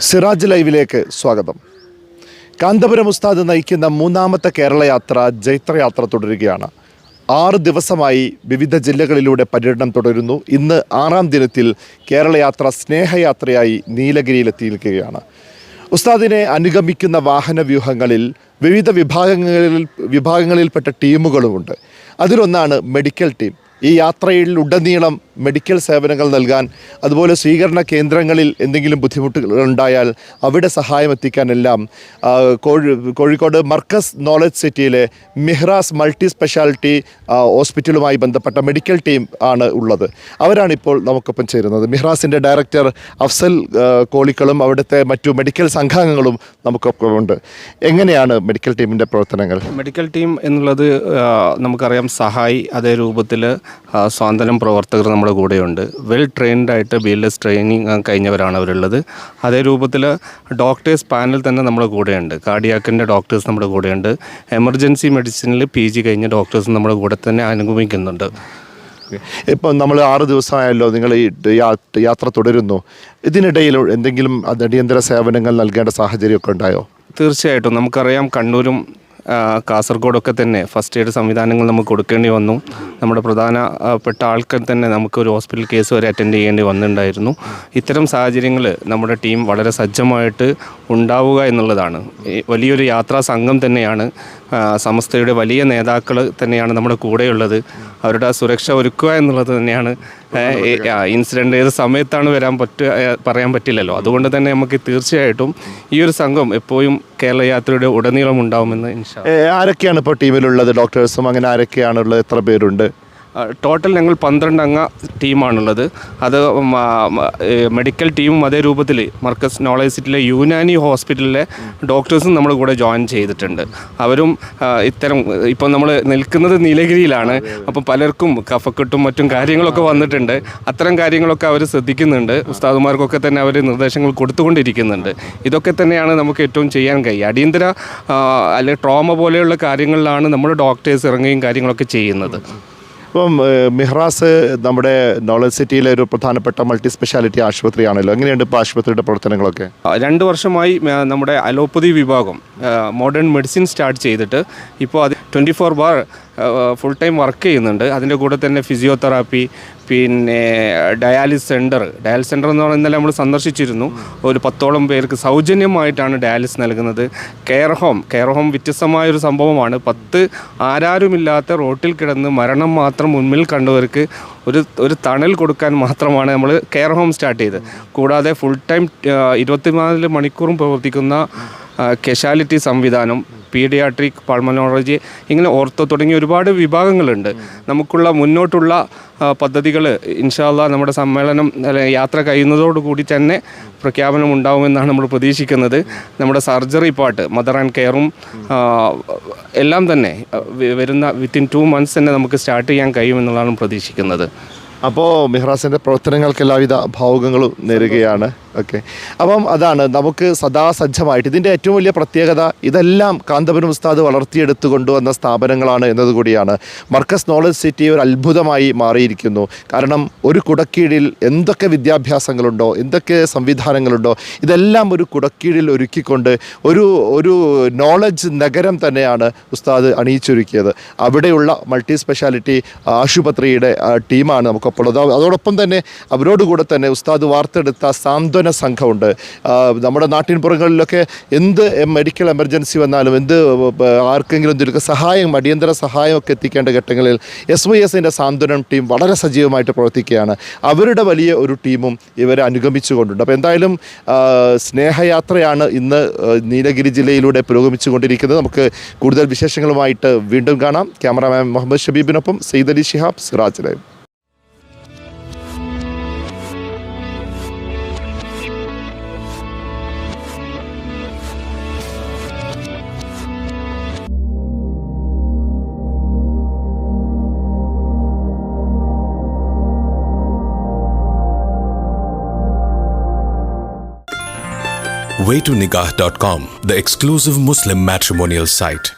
സിറാജ് ലൈവിലേക്ക് സ്വാഗതം. കാന്തപുരം ഉസ്താദ് നയിക്കുന്ന മൂന്നാമത്തെ കേരള യാത്ര ജൈത്രയാത്ര തുടരുകയാണ്. 6 ദിവസമായി വിവിധ ജില്ലകളിലൂടെ പര്യടനം തുടരുന്നു. ഇന്ന് 6ാം ദിനത്തിൽ കേരളയാത്ര സ്നേഹയാത്രയായി നീലഗിരിയിലെത്തിയിരിക്കുകയാണ്. ഉസ്താദിനെ അനുഗമിക്കുന്ന വാഹനവ്യൂഹങ്ങളിൽ വിവിധ വിഭാഗങ്ങളിൽപ്പെട്ട ടീമുകളുമുണ്ട്. അതിലൊന്നാണ് മെഡിക്കൽ ടീം. ഈ യാത്രയിൽ ഉടനീളം മെഡിക്കൽ സേവനങ്ങൾ നൽകാൻ, അതുപോലെ സ്വീകരണ കേന്ദ്രങ്ങളിൽ എന്തെങ്കിലും ബുദ്ധിമുട്ടുകൾ ഉണ്ടായാൽ അവിടെ സഹായം എത്തിക്കാനെല്ലാം കോഴിക്കോട് മർക്കസ് നോളജ് സിറ്റിയിലെ മിഹ്റാസ് മൾട്ടി സ്പെഷ്യാലിറ്റി ഹോസ്പിറ്റലുമായി ബന്ധപ്പെട്ട മെഡിക്കൽ ടീം ആണ് ഉള്ളത്. അവരാണിപ്പോൾ നമുക്കൊപ്പം ചേരുന്നത്. മിഹ്റാസിൻ്റെ ഡയറക്ടർ അഫ്സൽ കോളിക്കളും അവിടുത്തെ മറ്റു മെഡിക്കൽ സംഘാംഗങ്ങളും നമുക്കൊപ്പമുണ്ട്. എങ്ങനെയാണ് മെഡിക്കൽ ടീമിൻ്റെ പ്രവർത്തനങ്ങൾ? മെഡിക്കൽ ടീം എന്നുള്ളത് നമുക്കറിയാം, സഹായി അതേ രൂപത്തിൽ സ്വാതന്ത്ര്യം പ്രവർത്തകർ നമ്മുടെ കൂടെയുണ്ട്. വെൽ ട്രെയിൻഡായിട്ട് BLS ട്രെയിനിങ് കഴിഞ്ഞവരാണ് അവരുള്ളത്. അതേ രൂപത്തിൽ ഡോക്ടേഴ്സ് പാനൽ തന്നെ നമ്മുടെ കൂടെയുണ്ട്. കാർഡിയാക്കിൻ്റെ ഡോക്ടേഴ്സ് നമ്മുടെ കൂടെയുണ്ട്. എമർജൻസി മെഡിസിനിൽ PG കഴിഞ്ഞ ഡോക്ടേഴ്സ് നമ്മുടെ കൂടെ തന്നെ അനുഗമിക്കുന്നുണ്ട്. ഇപ്പം നമ്മൾ 6 ദിവസമായല്ലോ നിങ്ങൾ ഈ യാത്ര തുടരുന്നു. ഇതിനിടയിൽ എന്തെങ്കിലും അടിയന്തര സേവനങ്ങൾ നൽകേണ്ട സാഹചര്യമൊക്കെ ഉണ്ടായോ? തീർച്ചയായിട്ടും. നമുക്കറിയാം, കണ്ണൂരും കാസർഗോഡൊക്കെ തന്നെ ഫസ്റ്റ് എയ്ഡ് സംവിധാനങ്ങൾ നമുക്ക് കൊടുക്കേണ്ടി വന്നു. നമ്മുടെ പ്രധാനപ്പെട്ട ആൾക്കാർ തന്നെ നമുക്കൊരു ഹോസ്പിറ്റൽ കേസ് വരെ അറ്റൻഡ് ചെയ്യേണ്ടി വന്നിട്ടുണ്ടായിരുന്നു. ഇത്തരം സാഹചര്യങ്ങൾ നമ്മുടെ ടീം വളരെ സജ്ജമായിട്ട് ഉണ്ടാവുക എന്നുള്ളതാണ്. വലിയൊരു യാത്രാ സംഘം തന്നെയാണ്, സമസ്തയുടെ വലിയ നേതാക്കൾ തന്നെയാണ് നമ്മുടെ കൂടെയുള്ളത്. അവരുടെ സുരക്ഷ ഒരുക്കുക എന്നുള്ളത് തന്നെയാണ്. ഇൻസിഡൻറ്റ് ഏത് സമയത്താണ് പറയാൻ പറ്റില്ലല്ലോ. അതുകൊണ്ട് തന്നെ നമുക്ക് തീർച്ചയായിട്ടും ഈ ഒരു സംഘം എപ്പോഴും കേരള യാത്രയുടെ ഉടനീളം ഉണ്ടാവുമെന്ന് ആരൊക്കെയാണ് ഇപ്പോൾ ടീമിലുള്ളത്? ഡോക്ടേഴ്സും അങ്ങനെ ആരൊക്കെയാണുള്ളത്? എത്ര പേരുണ്ട്? ടോട്ടൽ ഞങ്ങൾ 12 അംഗ ടീമാണുള്ളത്. അത് മെഡിക്കൽ ടീമും അതേ രൂപത്തിൽ മർക്കസ് നോളജ് സിറ്റിയിലെ യുനാനി ഹോസ്പിറ്റലിലെ ഡോക്ടേഴ്സും നമ്മുടെ കൂടെ ജോയിൻ ചെയ്തിട്ടുണ്ട്. അവരും ഇത്തരം ഇപ്പോൾ നമ്മൾ നിൽക്കുന്നത് നീലഗിരിയിലാണ്. അപ്പോൾ പലർക്കും കഫക്കെട്ടും മറ്റും കാര്യങ്ങളൊക്കെ വന്നിട്ടുണ്ട്. അത്തരം കാര്യങ്ങളൊക്കെ അവർ ശ്രദ്ധിക്കുന്നുണ്ട്. ഉസ്താദുമാർക്കൊക്കെ തന്നെ അവർ നിർദ്ദേശങ്ങൾ കൊടുത്തുകൊണ്ടിരിക്കുന്നുണ്ട്. ഇതൊക്കെ തന്നെയാണ് നമുക്ക് ഏറ്റവും ചെയ്യാൻ കഴിയുക. അടിയന്തര അല്ലെങ്കിൽ ട്രോമ പോലെയുള്ള കാര്യങ്ങളിലാണ് നമ്മൾ ഡോക്ടേഴ്സ് ഇറങ്ങുകയും കാര്യങ്ങളൊക്കെ ചെയ്യുന്നത്. ഇപ്പം മിഹ്റാസ് നമ്മുടെ നോളജ് സിറ്റിയിലെ ഒരു പ്രധാനപ്പെട്ട മൾട്ടി സ്പെഷ്യാലിറ്റി ആശുപത്രിയാണല്ലോ. എങ്ങനെയുണ്ട് ഇപ്പോൾ ആശുപത്രിയുടെ പ്രവർത്തനങ്ങളൊക്കെ? 2 വർഷമായി നമ്മുടെ അലോപ്പതി വിഭാഗം മോഡേൺ മെഡിസിൻ സ്റ്റാർട്ട് ചെയ്തിട്ട് ഇപ്പോൾ അത് 24/7 ഫുൾ ടൈം വർക്ക് ചെയ്യുന്നുണ്ട്. അതിൻ്റെ കൂടെ തന്നെ ഫിസിയോതെറാപ്പി, പിന്നെ ഡയാലിസ് സെൻറ്റർ എന്ന് പറഞ്ഞാൽ ഇന്നലെ നമ്മൾ സന്ദർശിച്ചിരുന്നു. ഒരു 10ഓളം പേർക്ക് സൗജന്യമായിട്ടാണ് ഡയാലിസ് നൽകുന്നത്. കെയർ ഹോം വ്യത്യസ്തമായൊരു സംഭവമാണ്. 10 ആരാരുമില്ലാത്ത റോട്ടിൽ കിടന്ന് മരണം മാത്രം മുൻപിൽ കണ്ടവർക്ക് ഒരു തണൽ കൊടുക്കാൻ മാത്രമാണ് നമ്മൾ കെയർ ഹോം സ്റ്റാർട്ട് ചെയ്തത്. കൂടാതെ ഫുൾ ടൈം 24 മണിക്കൂറും പ്രവർത്തിക്കുന്ന കെഷ്യാലിറ്റി സംവിധാനം, പീഡിയാട്രിക്, പൾമനോളജി, ഇങ്ങനെ ഓർത്തോ തുടങ്ങിയ ഒരുപാട് വിഭാഗങ്ങളുണ്ട്. നമുക്കുള്ള മുന്നോട്ടുള്ള പദ്ധതികൾ ഇൻഷാ അല്ലാഹ് നമ്മുടെ സമ്മേളനം യാത്ര കഴിയുന്നതോടുകൂടി തന്നെ പ്രഖ്യാപനം ഉണ്ടാവുമെന്നാണ് നമ്മൾ പ്രതീക്ഷിക്കുന്നത്. നമ്മുടെ സർജറി പാർട്ട്, മദർ ആൻഡ് കെയറും എല്ലാം തന്നെ വരുന്ന വിത്തിൻ 2 months തന്നെ നമുക്ക് സ്റ്റാർട്ട് ചെയ്യാൻ കഴിയുമെന്നുള്ളതാണ് പ്രതീക്ഷിക്കുന്നത്. അപ്പോൾ മിഹ്റാസിൻ്റെ പ്രവർത്തനങ്ങൾക്ക് എല്ലാവിധ ഭാവുകങ്ങളും നേരുകയാണ്. ഓക്കെ, അപ്പം അതാണ് നമുക്ക് സദാ സജ്ജമായിട്ട്. ഇതിൻ്റെ ഏറ്റവും വലിയ പ്രത്യേകത ഇതെല്ലാം കാന്തപുരം ഉസ്താദ് വളർത്തിയെടുത്തു കൊണ്ടുവന്ന സ്ഥാപനങ്ങളാണ് എന്നതുകൂടിയാണ്. മർക്കസ് നോളജ് സിറ്റി ഒരു അത്ഭുതമായി മാറിയിരിക്കുന്നു. കാരണം ഒരു കുടക്കീഴിൽ എന്തൊക്കെ വിദ്യാഭ്യാസങ്ങളുണ്ടോ, എന്തൊക്കെ സംവിധാനങ്ങളുണ്ടോ, ഇതെല്ലാം ഒരു കുടക്കീഴിൽ ഒരുക്കിക്കൊണ്ട് ഒരു നോളജ് നഗരം തന്നെയാണ് ഉസ്താദ് അണിയിച്ചൊരുക്കിയത്. അവിടെയുള്ള മൾട്ടി സ്പെഷ്യാലിറ്റി ആശുപത്രിയുടെ ടീമാണ് നമുക്കൊപ്പുള്ളത്. അതോടൊപ്പം തന്നെ അവരോടുകൂടെ തന്നെ ഉസ്താദ് വാർത്തെടുത്ത സാന്ത്വന സംഘമുണ്ട്. നമ്മുടെ നാട്ടിൻപുറങ്ങളിലൊക്കെ എന്ത് മെഡിക്കൽ എമർജൻസി വന്നാലും ആർക്കെങ്കിലും എന്തെങ്കിലും സഹായം, അടിയന്തര സഹായമൊക്കെ എത്തിക്കേണ്ട ഘട്ടങ്ങളിൽ SYSൻ്റെ സാന്ത്വനം ടീം വളരെ സജീവമായിട്ട് പ്രവർത്തിക്കുകയാണ്. അവരുടെ വലിയ ഒരു ടീമും ഇവരെ അനുഗമിച്ചുകൊണ്ടുണ്ട്. അപ്പോൾ എന്തായാലും സ്നേഹയാത്രയാണ് ഇന്ന് നീലഗിരി ജില്ലയിലൂടെ പുരോഗമിച്ചുകൊണ്ടിരിക്കുന്നത്. നമുക്ക് കൂടുതൽ വിശേഷങ്ങളുമായിട്ട് വീണ്ടും കാണാം. ക്യാമറാമാൻ മുഹമ്മദ് ഷബീബിനൊപ്പം Saeed Ali Shihab, Siraj live. Waytonikah.com, the exclusive Muslim matrimonial site.